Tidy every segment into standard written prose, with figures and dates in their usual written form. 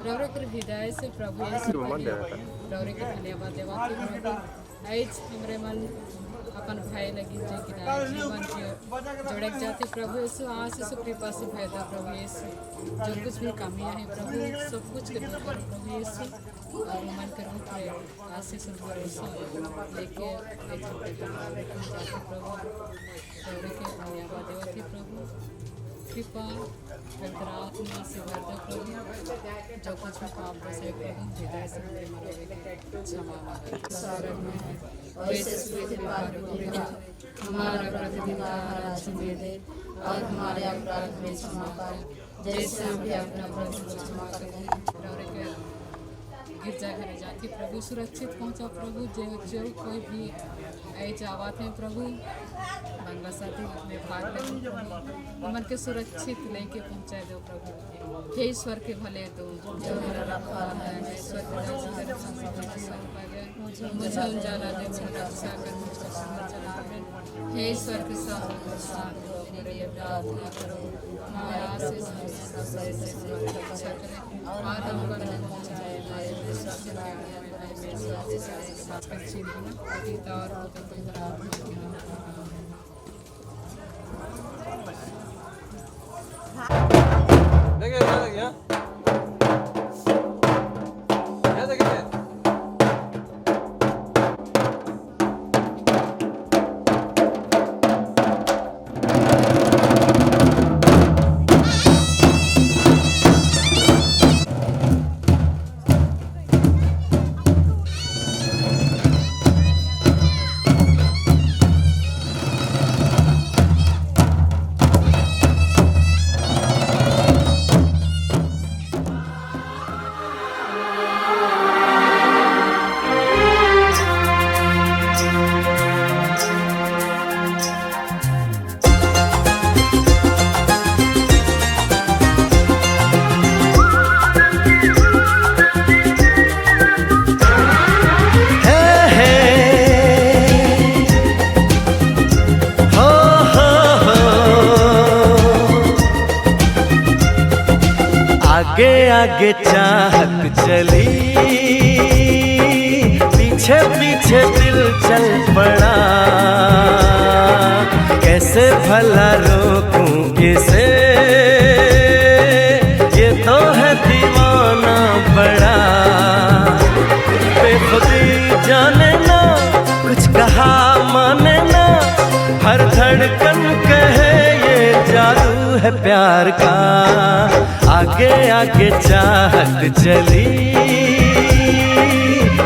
रौरे के हृदय से प्रभु यीशु रौरे के धन्यवाद देवा कि प्रभु आज हमरे मन अपन भाई लगी जे कि जीवन के जोड़क जाते प्रभु यीशु आशीष कृपा से फायदा प्रभु यीशु जो कुछ भी कमियां है प्रभु सब कुछ के दूर करो प्रभु यीशु और मन के रूप में आशीष भरोसा लेके आज जाते प्रभु रौरे के धन्यवाद देवा कि प्रभु कृपा पवित्र आत्मा से भरता प्रभु जो कुछ भी पाप बसे प्रभु हृदय से क्षमा हमारा प्रतिदिन का आहार हमें दे और हमारे अपराध में क्षमा कर जैसे हम भी अपना अपराध को क्षमा करते हैं। गिरजा घर जाती प्रभु सुरक्षित पहुंचा प्रभु जो कोई भी आई जावत है प्रभु मंगला साथी में भाग ले मन के सुरक्षित लेके पहुंचाए दो प्रभु हे ईश्वर के भले दो जो मेरा रखा है ईश्वर के मुझे उजाला दे मुझे रक्षा कर मुझको समझ चला हे ईश्वर के साथ मेरे ये प्रार्थना करो हमारा आशीष रक्षा करे आदम का नाम पहुंचाए आगे आगे चाहत चली पीछे पीछे दिल चल पड़ा कैसे भला रोकूं इसे ये तो है दीवाना बड़ा बेखुदी जाने ना कुछ कहा माने ना हर धड़कन कहे ये जादू है प्यार का आगे आगे चाहत चली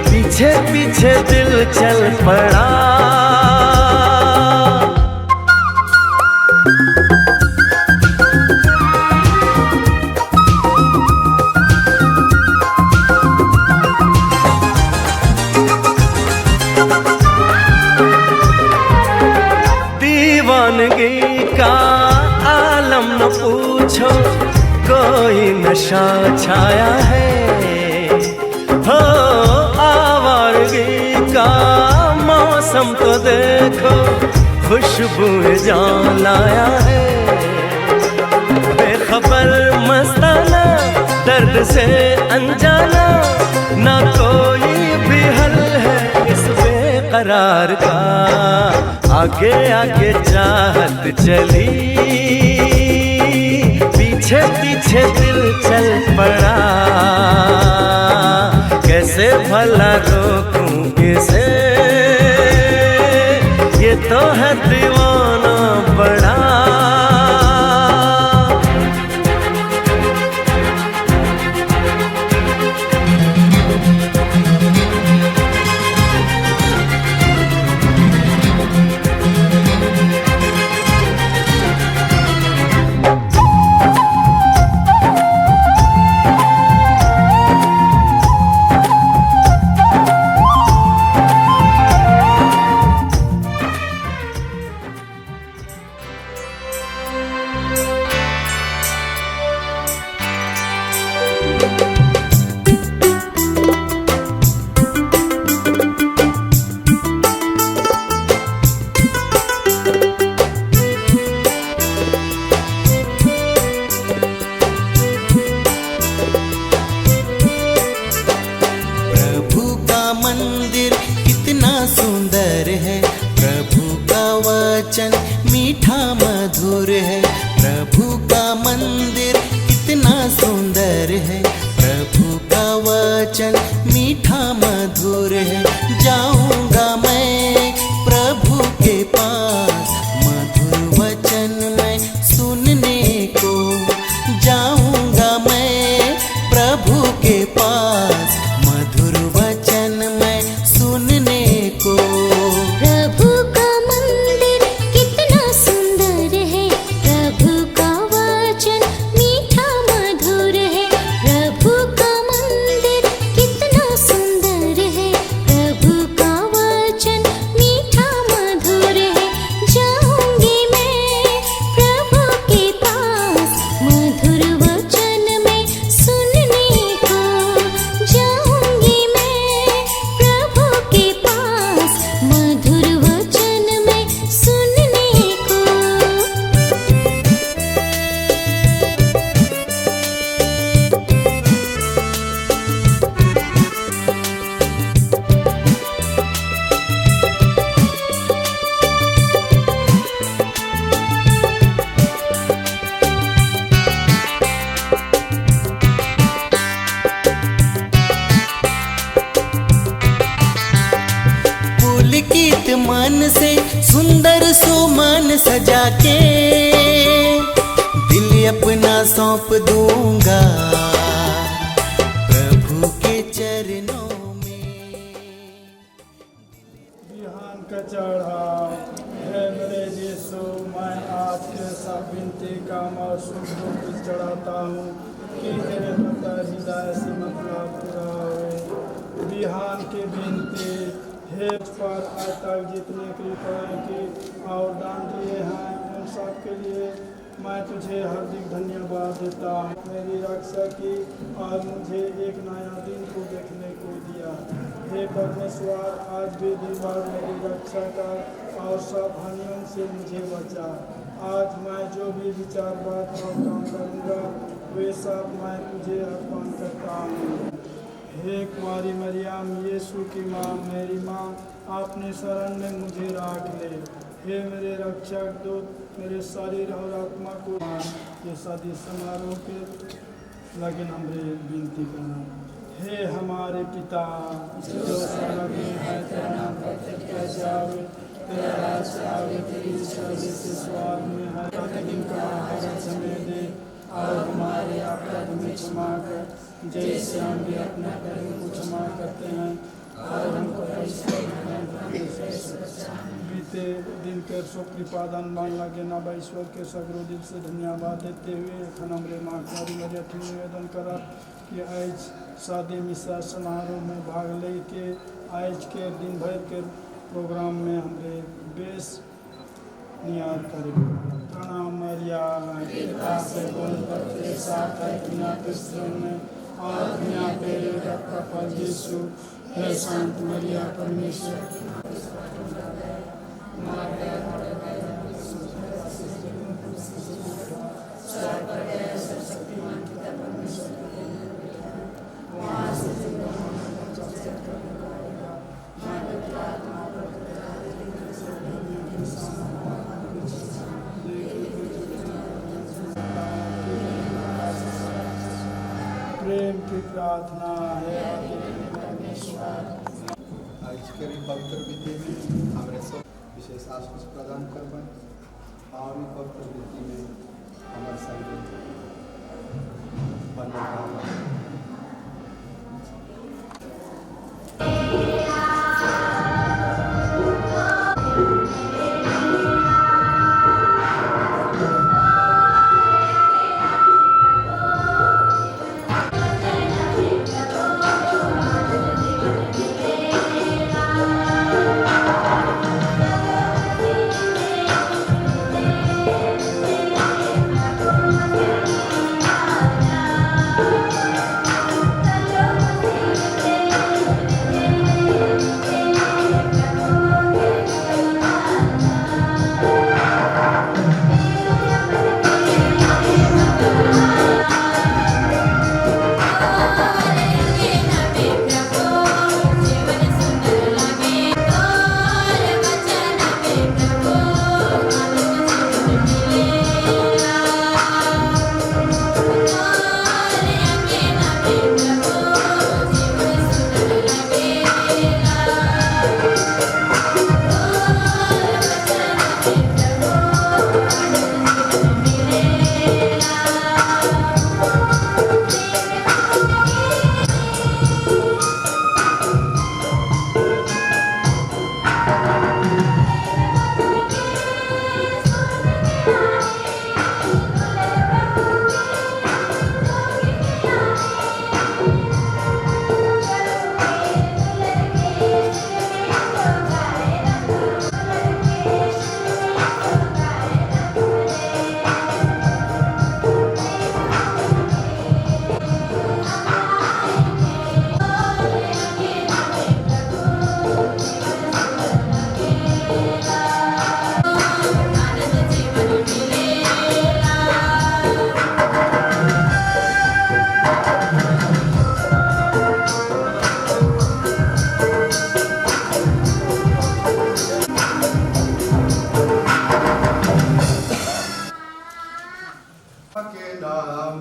पीछे पीछे दिल चल पड़ा दीवानगी का आलम न पूछो कोई नशा छाया है हो आवारगी का मौसम तो देखो खुशबू जान लाया है बेखबर मस्ताना दर्द से अनजाना ना कोई भी हल है इस बेकरार का आगे आगे चाहत चली पीछे पीछे दिल चल पड़ा कैसे भला रोकूं इसे ये तो है दीवाना बड़ा पास मधुर वचन में सुनने को। प्रभु का मंदिर कितना सुंदर है, प्रभु का वचन मीठा मधुर है। प्रभु का मंदिर कितना सुंदर है, प्रभु का वचन मीठा मधुर है। जाऊंगी मैं प्रभु के पास मधुर वचन में सुनने को। जाऊंगी मैं प्रभु के पास मधुर वचन में सुनने को। पुलकित मन से सुंदर सुमन सजा के दिल अपना सौंप दूंगा प्रभु के चरणों में। बिहान का चढ़ा है मेरे यीशु, मैं आज के सब विनती काम और सुख दुख चढ़ाता हूँ कि तेरे पता हृदय से मतलब पूरा हो। बिहान की विनती हे पर आज तक जितने कृपाएं की और दान दिए हैं उन सब के लिए मैं तुझे हार्दिक धन्यवाद देता हूँ। मेरी रक्षा की और मुझे एक नया दिन को देखने को दिया। हे परमेश्वर, आज भी दिन भर मेरी रक्षा कर और सब हानियों से मुझे बचा। आज मैं जो भी विचार बात और काम करूँगा वे सब मैं तुझे अर्पण करता हूँ। हे कुंवारी मरियम, यीशु की माँ, मेरी माँ, अपने शरण में मुझे राख ले। हे मेरे रक्षक दूत, मेरे शरीर और आत्मा को ये शादी समारोह के लगन हमरे विनती करना। हे हमारे पिता जो स्वर्ग में है, तेरा नाम पवित्र किया जावे, तेरा राज्य आवे, तेरी इच्छा जैसे स्वर्ग में है। प्रतिदिन का आहार हमें दे और हमारे अपराध में क्षमा कर, जैसे हम भी अपने अपराध को क्षमा करते हैं, और हमको बीते दिन के शोक कृपादान मान लगे ना ईश्वर के सगरो दिल से धन्यवाद देते हुए हमरे माँ कुंवारी मरियम निवेदन करा कि आज शादी मिसा समारोह में भाग ले के आज के दिन भर के प्रोग्राम में हमरे बेस नियार करें। प्रणाम मरिया, कृपा से बोल पत्रे साथ है बिना पुस्त्र में और बिना तेरे रक्त का फल यीशु। हे शांत मरिया, परमेश्वर प्रेम की प्रार्थना है। आज के पवित्र विधि में हमारे सब विशेष आशीष प्रदान करबन और पवित्र विधि में हमारे संग बने।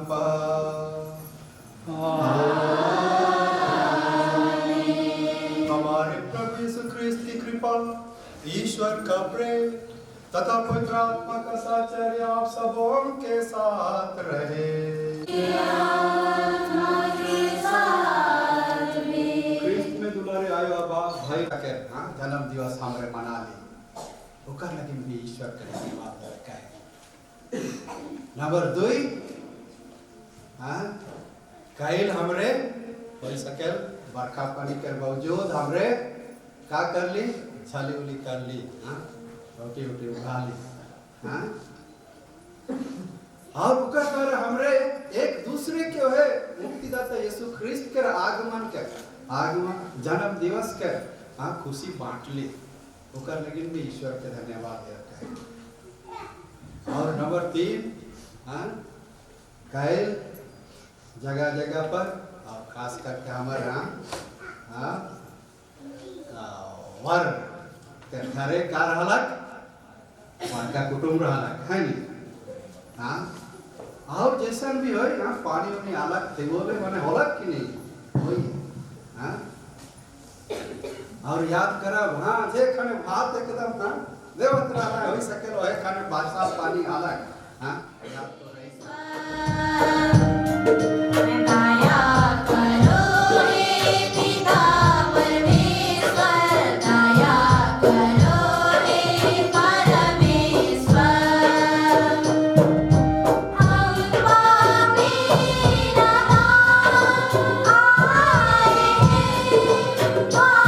पर। हमारे प्रभु यीशु ख्रिस्त की कृपा, ईश्वर का प्रेम तथा पवित्र आत्मा का साचर्य आप सबों के साथ रहे। ख्रिस्त में दुलारे आयो भाई का जन्म दिवस हमारे मना ली ओकर लगे भी ईश्वर के धन्यवाद कहे। नंबर 2 काइल हमरे हो सकेल बरखा पानी के बावजूद हमरे का कर ली, छली उली कर ली, रोटी उटी उठा ली, और उकर कर हमरे एक दूसरे के है मुक्तिदाता यीशु ख्रिस्त के आगमन जन्म दिवस के खुशी बांट ली ओकर लगिन भी ईश्वर के धन्यवाद देते हैं। और नंबर 3 काइल जगह जगह पर और खास करके हमारे यहाँ वर के घरे का रहलक का कुटुंब रहलक है नी। और जैसन भी हो पानी उनी आलक थे वो भी मने होलक कि नहीं होई। और याद करब जे खाने भात एकदम देवत रहा हो सकेलो है खाने बादशाह पानी आलक याद तो रही। Bye.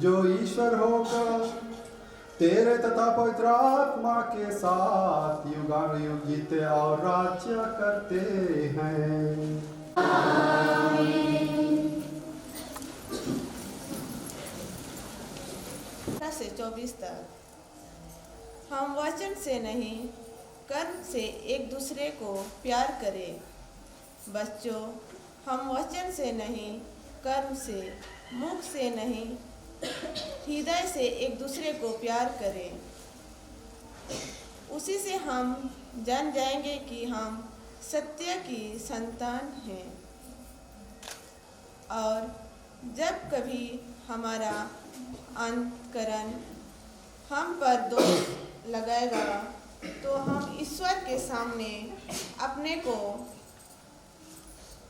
जो ईश्वर होकर तेरे तथा पवित्र आत्मा के साथ युगानुयुग जीते और राज्य करते हैं। से 24 तक। हम वचन से नहीं कर्म से एक दूसरे को प्यार करें। बच्चों, हम वचन से नहीं कर्म से, मुख से नहीं हृदय से एक दूसरे को प्यार करें। उसी से हम जान जाएंगे कि हम सत्य की संतान हैं। और जब कभी हमारा अंतकरण हम पर दोष लगाएगा तो हम ईश्वर के सामने अपने को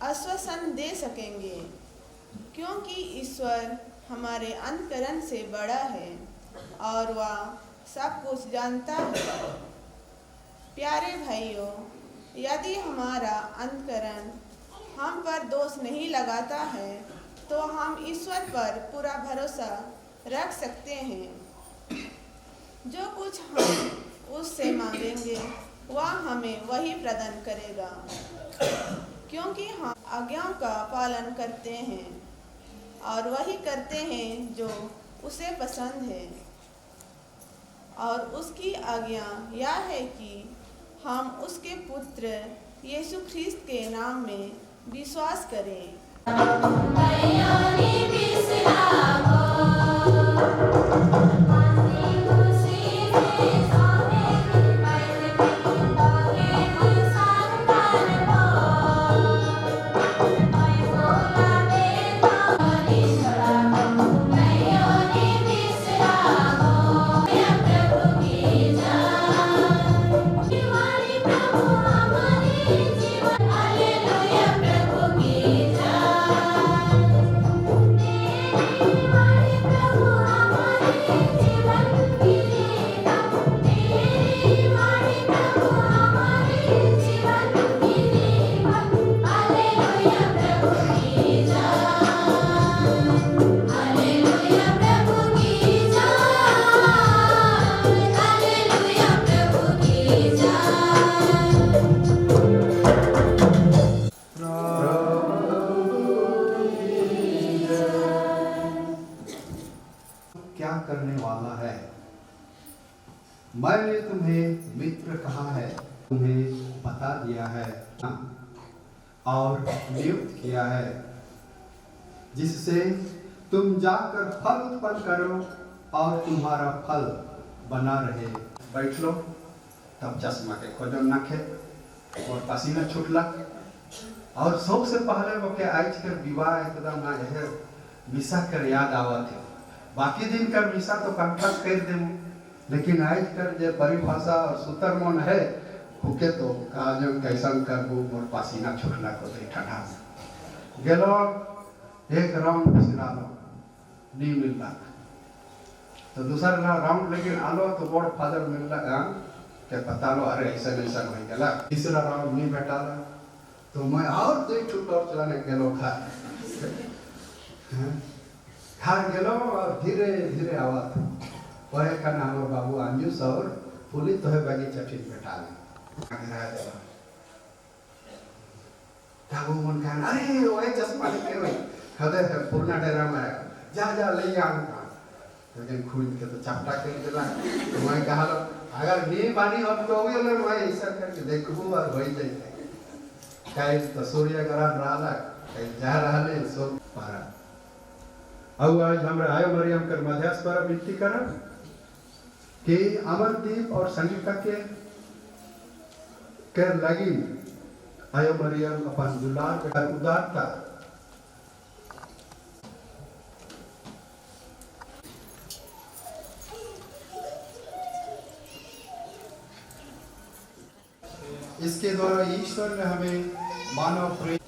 आश्वासन दे सकेंगे, क्योंकि ईश्वर हमारे अंतकरण से बड़ा है और वह सब कुछ जानता है। प्यारे भाइयों, यदि हमारा अंतकरण हम पर दोष नहीं लगाता है तो हम ईश्वर पर पूरा भरोसा रख सकते हैं। जो कुछ हम उससे मांगेंगे वह हमें वही प्रदान करेगा, क्योंकि हम आज्ञाओं का पालन करते हैं और वही करते हैं जो उसे पसंद है। और उसकी आज्ञा यह है कि हम उसके पुत्र यीशु ख्रिस्त के नाम में विश्वास करें। क्या करने वाला है? मैंने तुम्हें मित्र कहा है, तुम्हें बता दिया है और नियुक्त किया है, जिससे तुम जाकर फल उत्पन्न करो और तुम्हारा फल बना रहे। बैठ लो, तब चश्मा के खोजो नखे और पसीना छूटला। और सबसे पहले वो के आज के विवाह एकदम ना है मिसा कर याद आवत है। बाकी दिन कर मिसा तो कंठस्थ कर दे, लेकिन आज कर जो परिभाषा और सूत्र मन है भूखे तो कहा जो कैसन करबू मोर पसीना छूटला को दे ठंडा गेलो एक राउंड बिसरा लो नहीं मिलता तो दूसरा राउंड लेकिन आलो तो बड़ फादर मिलला के पता लो अरे ऐसा ऐसा हो गया। तीसरा राउंड नहीं बैठा तो मैं और दो टूट और चलाने गेलो घर गेलो और धीरे धीरे आवत वह का नाम बाबू अंजुस और पुलिस तो है बगीचा ठीक बैठा ले बाबू मन का अरे ओए चश्मा लेके ओए खदे पूर्णा डेरा में जा जा ले आ लेकिन खुद के तो चपटा कर देला तो मैं कहा अगर नी बानी अब तो होगे ले मैं ऐसा करके देखबू और होई जाए काई तो सूर्य ग्रहण रहला काई जा रहले सो पारा अब आज हमरा आयो मरियम कर मध्यास पर विनती करब कि अमरदीप और संगीता के लगी आयो मरियम अपन दुलार के उदारता इसके द्वारा ईश्वर ने हमें मानव प्रेम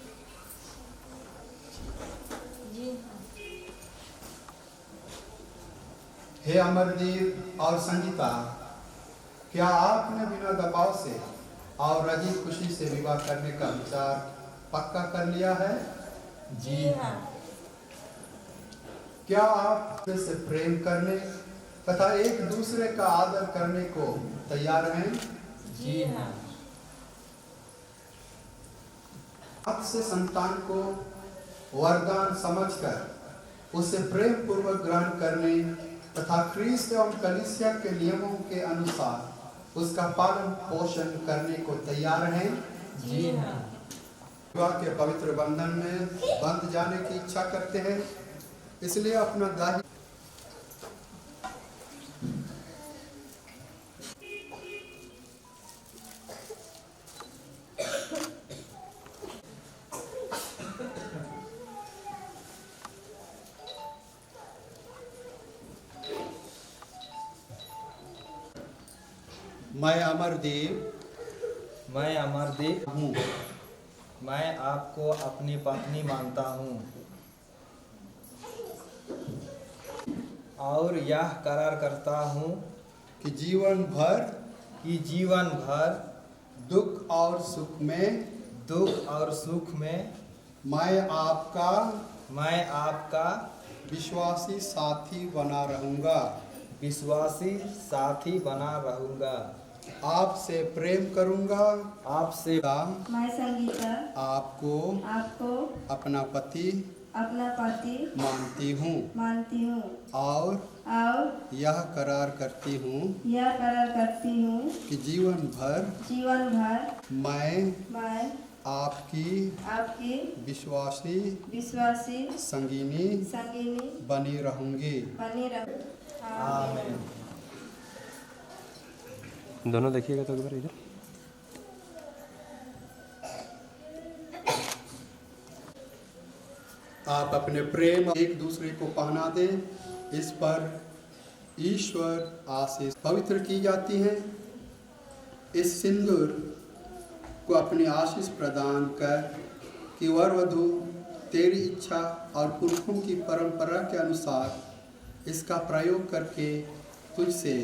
हे अमरदीप और संगीता, क्या आपने बिना दबाव से और राजी खुशी से विवाह करने का विचार पक्का कर लिया है? जी हाँ। क्या आप से प्रेम करने तथा एक दूसरे का आदर करने को तैयार हैं? जी हाँ। आप से संतान को वरदान समझकर उसे प्रेम पूर्वक ग्रहण करने तथा ख्रीस्त एवं कलीसिया के नियमों के अनुसार उसका पालन पोषण करने को तैयार हैं? जी हाँ। विवाह के पवित्र बंधन में बंध जाने की इच्छा करते हैं, इसलिए अपना दाही मैं अमरदीप हूँ। मैं आपको अपनी पत्नी मानता हूँ और यह करार करता हूँ कि जीवन भर दुख और सुख में मैं आपका विश्वासी साथी बना रहूँगा। आपसे प्रेम करूँगा। मैं संगीता आपको अपना पति मानती हूँ और यह करार करती हूँ कि जीवन भर मैं आपकी विश्वासी संगिनी बनी रहूँगी। आमीन। दोनों देखिएगा तो एक बार इधर। आप अपने प्रेम एक दूसरे को पहना दें, इस पर ईश्वर आशीष पवित्र की जाती है। इस सिंदूर को अपनी आशीष प्रदान कर कि वर वधू तेरी इच्छा और पुरखों की परंपरा के अनुसार इसका प्रयोग करके तुझसे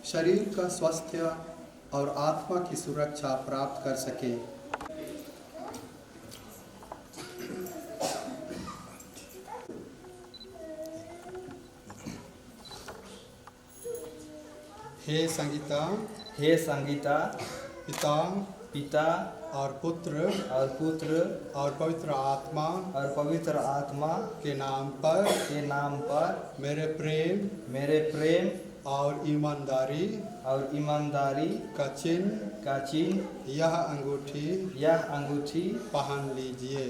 शरीर का स्वास्थ्य और आत्मा की सुरक्षा प्राप्त कर सके। हे संगीता पिता और पुत्र और पवित्र आत्मा के नाम पर मेरे प्रेम और ईमानदारी का चिन्ह यह अंगूठी पहन लीजिए।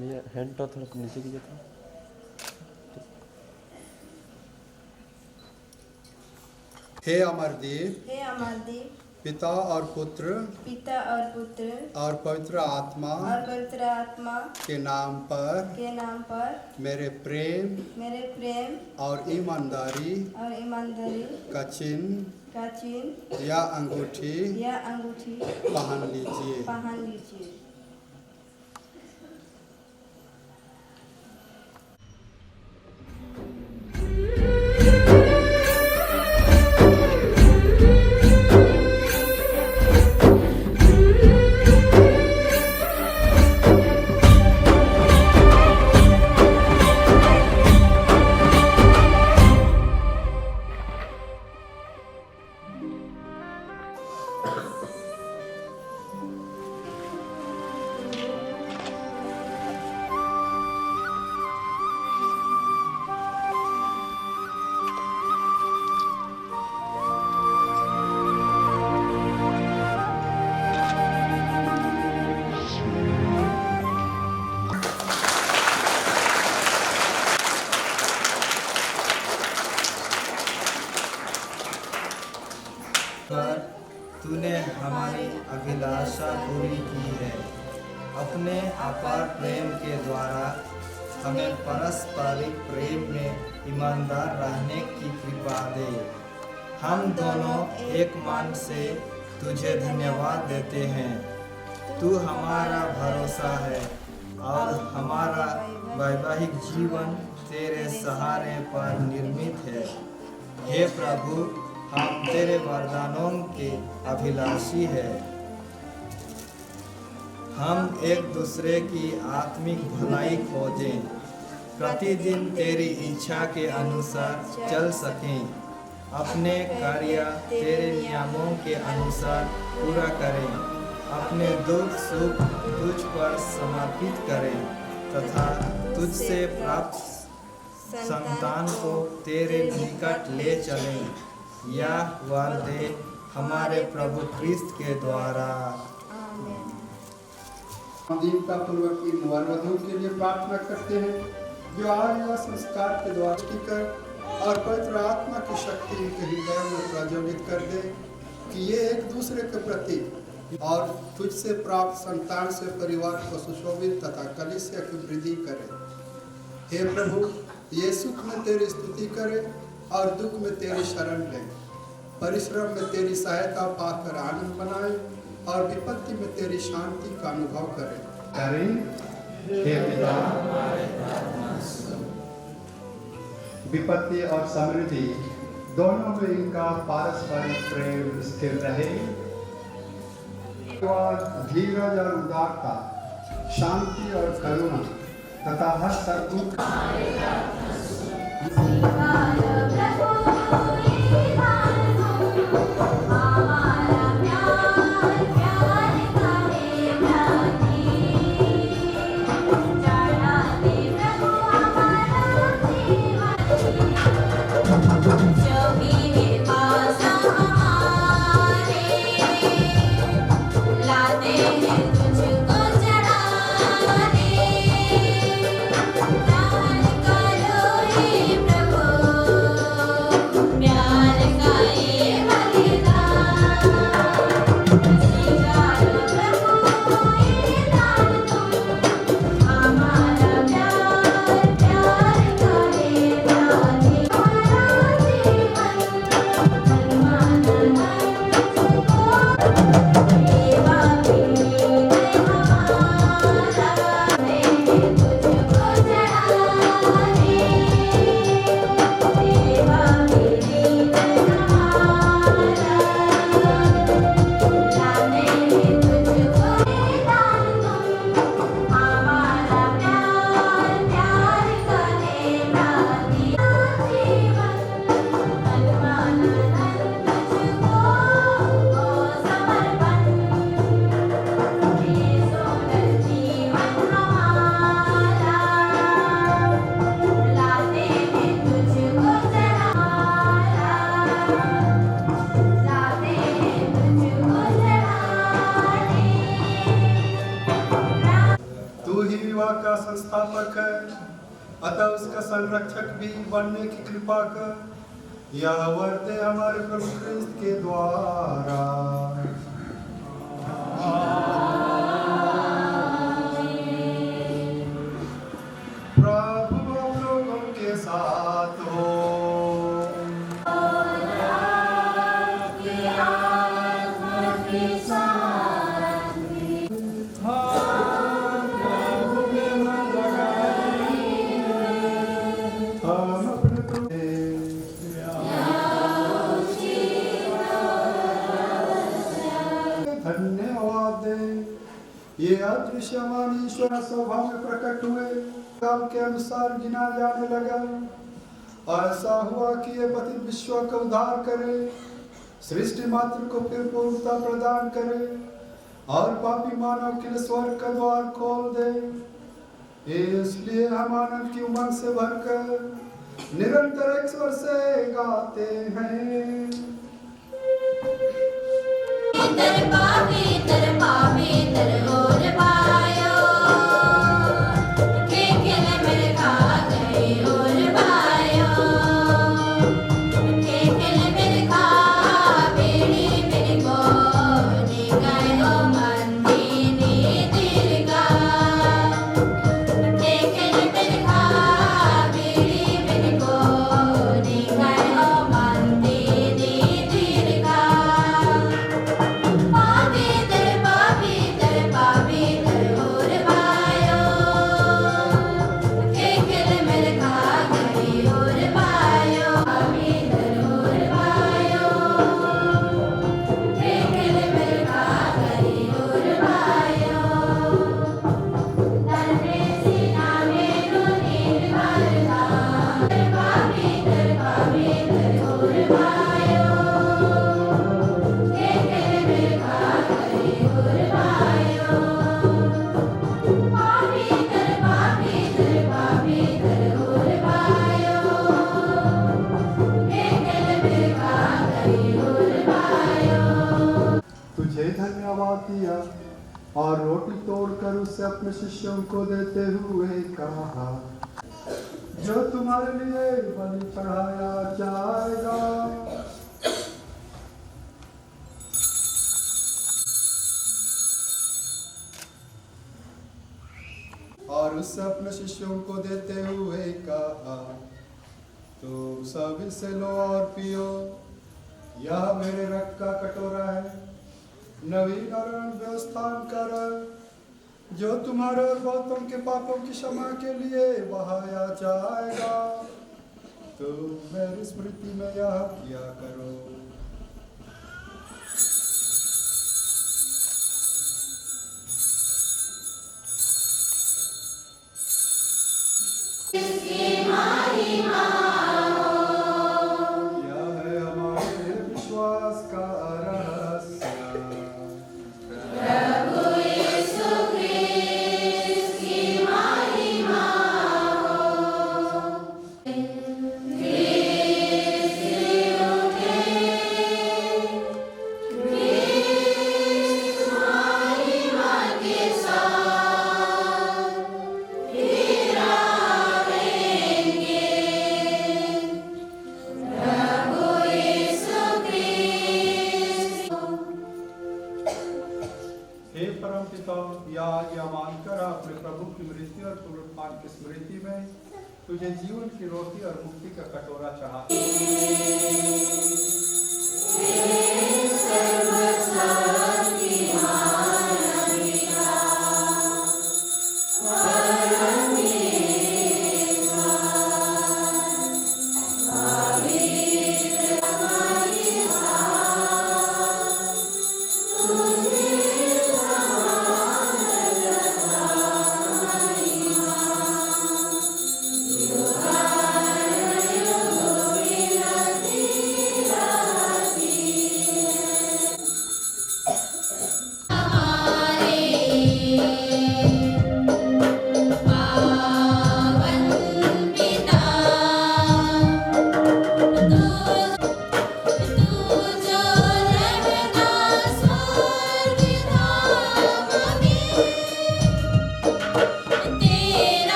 ये हैंड तो थोड़ा नीचे कीजिए था। हे अमरदीप पिता और पुत्र और पवित्र आत्मा के नाम पर मेरे प्रेम और ईमानदारी का चिन्ह या अंगूठी पहन लीजिए। तूने हमारी अभिलाषा पूरी की है। अपने अपार प्रेम के द्वारा हमें पारस्परिक प्रेम में ईमानदार रहने की कृपा दे। हम दोनों एक मन से तुझे धन्यवाद देते हैं। तू हमारा भरोसा है और हमारा वैवाहिक जीवन तेरे सहारे पर निर्मित है। हे प्रभु, हम तेरे वरदानों के अभिलाषी हैं। हम एक दूसरे की आत्मिक भलाई खोजें, प्रतिदिन तेरी इच्छा के अनुसार चल सकें, अपने कार्य तेरे नियमों के अनुसार पूरा करें, अपने दुख सुख तुझ पर समर्पित करें तथा तुझसे प्राप्त संतान को तेरे निकट ले चलें। यह वर दे हमारे प्रभु क्रिस्त के द्वारा। हम दीनता पूर्वक इन वर वधु के लिए प्रार्थना करते हैं जो आज यह संस्कार के द्वारा कर और पवित्र आत्मा की शक्ति इनके हृदय में प्रज्वलित कर दे कि ये एक दूसरे के प्रति और तुझसे प्राप्त संतान से परिवार को सुशोभित तथा कलीसिया की वृद्धि करे। हे प्रभु, ये सुख में तेरी स्तुति करे और दुख में तेरी शरण ले, परिश्रम में तेरी सहायता पाकर आनंद बनाए और विपत्ति में तेरी शांति का अनुभव करे। हे पिता, विपत्ति और समृद्धि दोनों में इनका पारस्परिक प्रेम स्थिर रहे। धीरज और उदारता, शांति और करुणा तथा हर सद्गुण का संस्थापक है, अतः उसका संरक्षक भी बनने की कृपा कर। यह वर दे हमारे प्रभु क्रिस्त के द्वारा। प्रभु आप लोगों के साथ हो। ये अदृश्यमान ईश्वर स्वभाव में प्रकट हुए, काल के अनुसार गिना जाने लगा। ऐसा हुआ कि ये पतित विश्व का उद्धार करे, सृष्टि मात्र को फिर पूर्णता प्रदान करे और पापी मानव के लिए स्वर्ग का द्वार खोल दे। इसलिए हम आनंद की उमंग से भरकर निरंतर एक स्वर से गाते हैं। Dee उसे धन्यवाद दिया और रोटी तोड़कर उसे अपने शिष्यों को देते हुए कहा, जो तुम्हारे लिए बलि चढ़ाया जाएगा। और उससे अपने शिष्यों को देते हुए कहा, तो सब इसे लो और पियो, यह मेरे रक्त का कटोरा है, नवीन और व्यवस्थान का रक्त, जो तुम्हारे और बहुतों के पापों की क्षमा के लिए बहाया जाएगा। तो मेरी स्मृति में यह किया करो। तुझे जीवन की रोटी और मुक्ति का कटोरा चढ़ाता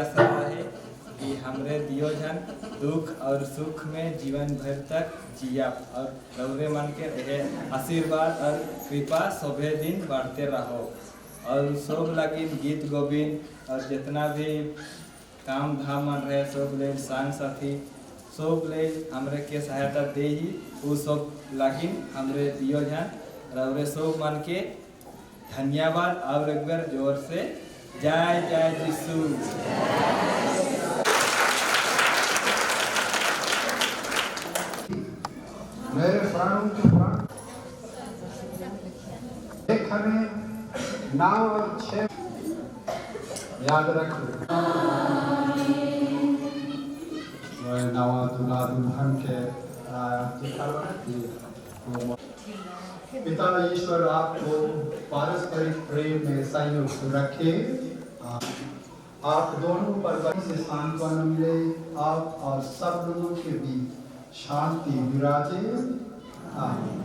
आशा है कि हमरे दियो जन दुख और सुख में जीवन भर तक जिया और रौरे मन के रहे आशीर्वाद और कृपा सभे दिन बढ़ते रहो और सब लगी गीत गोविंद और जितना भी काम धाम मन रहे सब ले संग साथी सब ले हमरे के सहायता दे ही वो सब लगी हमरे दियो जन रौरे सब मन के धन्यवाद और एक बार जोर से जय जय यीशु। मेरे प्राणों के प्राण एक हमें 9 और 6 याद रखो। नवा दूल्हा दुल्हन के पिता ईश्वर आपको पारस्परिक प्रेम में संयुक्त रखे। आप दोनों पर से सांत्वना मिले, आप और सब लोगों के बीच शांति विराजे। आमीन।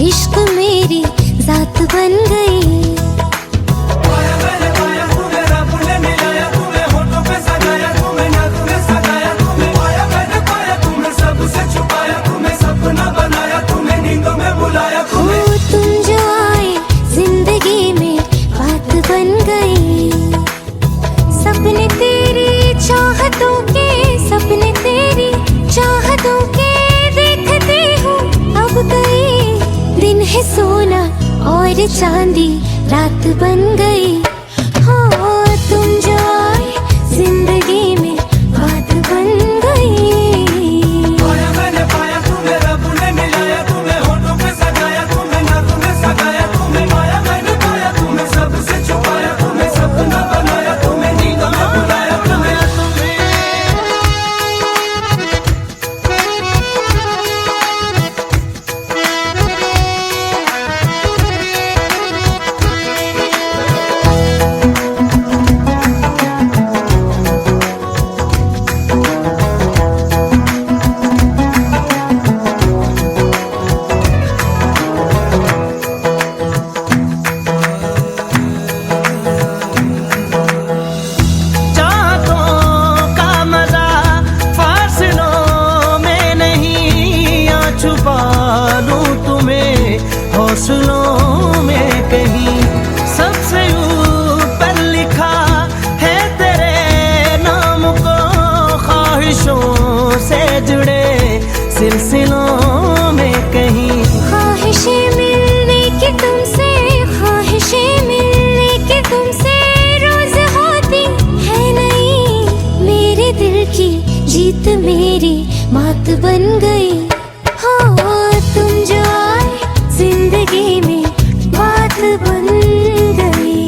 इश्क मेरी जात बन गई। तुम जो आए जिंदगी में बात बन गई। सपने तेरी चाहतों के, सपने तेरी चाहतों के देखते हूँ अब गई। दिन है सोना और चांदी रात बन गई। हाँ तुम जो आए जिंदगी में बात बन गई। हौसलों में कहीं सबसे ऊपर लिखा है तेरे नाम को। ख्वाहिशों से जुड़े सिलसिलों में कहीं ख्वाहिशें मिलने की तुमसे, ख्वाहिशें मिलने की तुमसे रोज होती है नहीं। मेरे दिल की जीत मेरी मात बन गई। हाँ तुम जो आए जिंदगी में बात बन गई।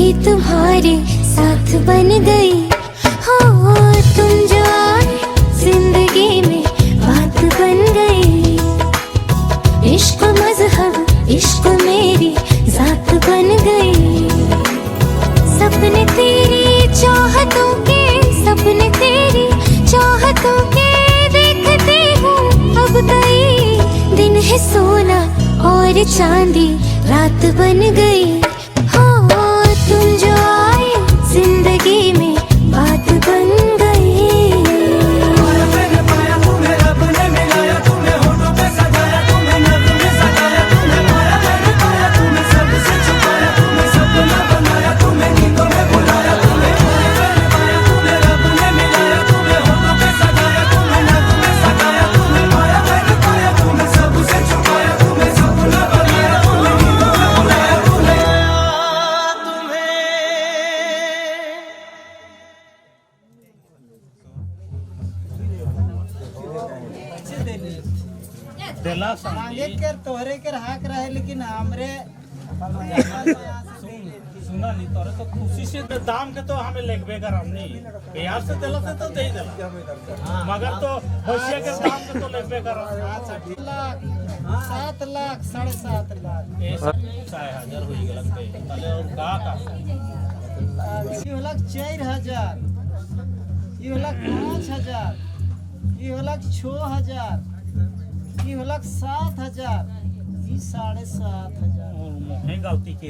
भी तुम्हारे साथ बन गई। हो तुम जो आए जिंदगी में बात बन गई। इश्क मजहब इश्क मेरी जात बन गई। सपने तेरी चाहतों के, सपने तेरी चाहतों के देखते हूँ अब कई दिन है सोना और चांदी रात बन गई। हो तुम जो आए जिंदगी में बात बन गई। मांगे के तोहरे के हाक रहे लेकिन हमरे सुना नहीं तोरे तो खुशी से दाम के तो हमें लेगबे कर हमने बिहार से दिला से तो दे दिला मगर तो भैया के दाम के तो लेगबे कर 7 लाख 7.5 लाख ऐसा 6000 होई गेल तले और का ये लाख 4000 ये लाख 5000 ये लाख 6000 ये लाख 7000 ये 7.5 है गलती के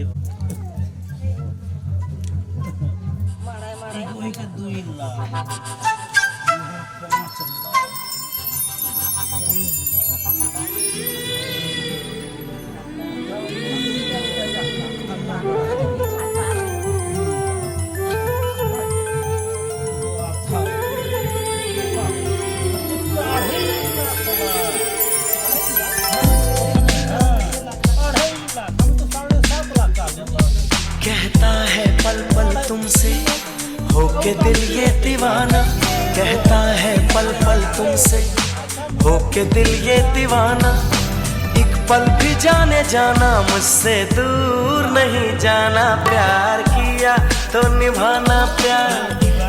कोई का 2 लाख कहता है पल पल तुमसे होके दिल ये दीवाना। कहता है पल पल तुमसे होके दिल ये दीवाना। एक पल भी जाने जाना मुझसे दूर नहीं जाना। प्यार किया तो निभाना, प्यार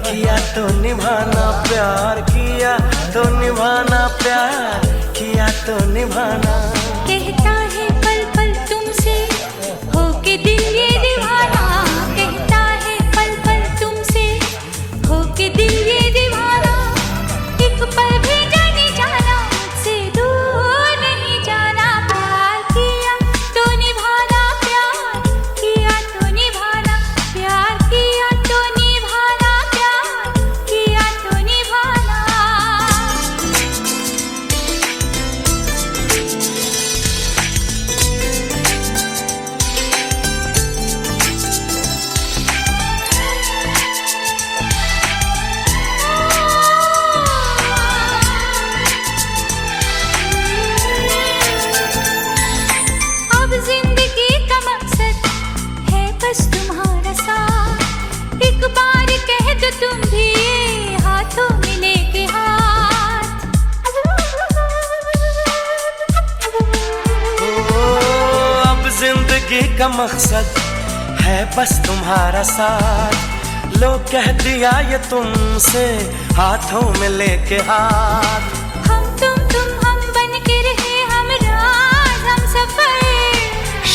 किया तो निभाना, प्यार किया तो निभाना, प्यार किया तो निभाना। कहता है पल पल तुमसे होके दिल ये दीवाना। कहता है पल पल तुमसे होके दिल ये दीवाना। एक पल भी जाने जाना मुझसे दूर नहीं जाना। प्यार किया तो निभाना, प्यार किया तो निभाना, प्यार किया तो निभाना, प्यार किया तो निभाना। अब जिंदगी का मकसद है बस तुम्हारा साथ। एक बार कह दो तुम भी ये हाथों में लेके हाथ। अब जिंदगी का मकसद है बस तुम्हारा साथ। लो कह दिया ये तुमसे हाथों में लेके हाथ। हम बन के रहे हम राज हम सफर।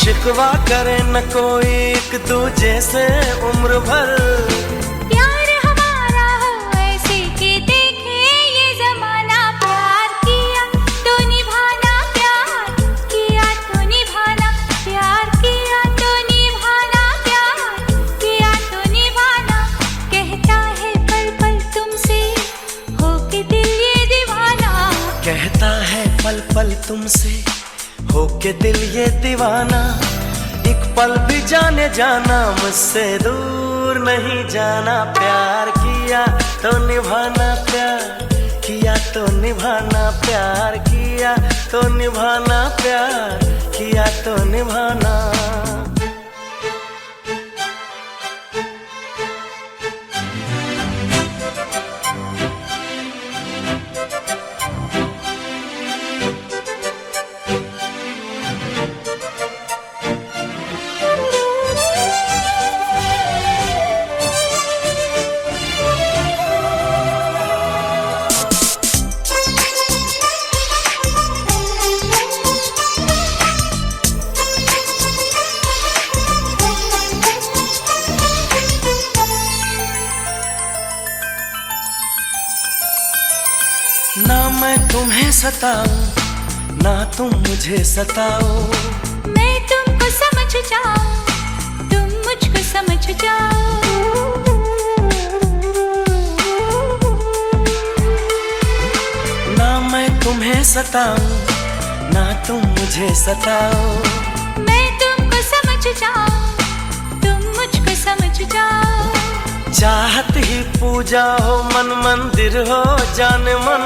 शिकवा करे न कोई एक दूजे से उम्र भर। प्यार हमारा हो ऐसे कि देखे ये जमाना। प्यार किया तो निभाना, प्यार किया तो निभाना, प्यार किया तो निभाना, प्यार किया तो निभाना। कहता है पल पल तुमसे होके दिल ये दीवाना। कहता है पल पल तुमसे होके दिल ये दीवाना। एक पल भी जाने जाना मुझसे दूर नहीं जाना। प्यार किया तो निभाना, प्यार किया तो निभाना, प्यार किया तो निभाना, प्यार किया तो निभाना। सताऊं ना तुम मुझे सताओ। मैं तुमको समझ जाऊं, तुम मुझको समझ जाओ। ना मैं तुम्हें सताऊं ना तुम मुझे सताओ। मैं तुमको समझ जाऊं, तुम मुझको समझ जाओ। चाहत ही पूजा हो, मन मंदिर हो, जान मन।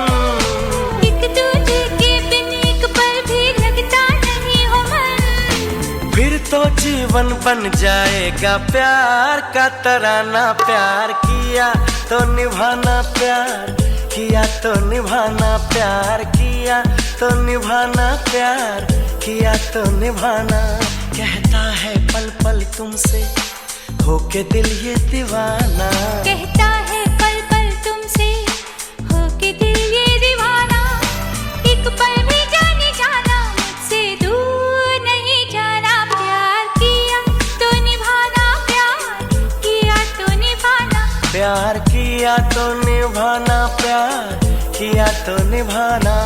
एक दूजे के बिन एक पल भी लगता नहीं हो मन। फिर तो जीवन बन जाएगा प्यार का तराना। प्यार किया तो निभाना, प्यार किया तो निभाना, प्यार किया तो निभाना, प्यार किया तो निभाना। कहता है पल पल तुमसे होके दिल ये दीवाना। कहता है पल पल तुमसे होके दिल ये दीवाना। एक पल भी जाने जाना, मुझसे दूर नहीं जाना। प्यार किया तो निभाना, प्यार किया तो निभाना। प्यार किया तो निभाना, प्यार किया तो निभाना।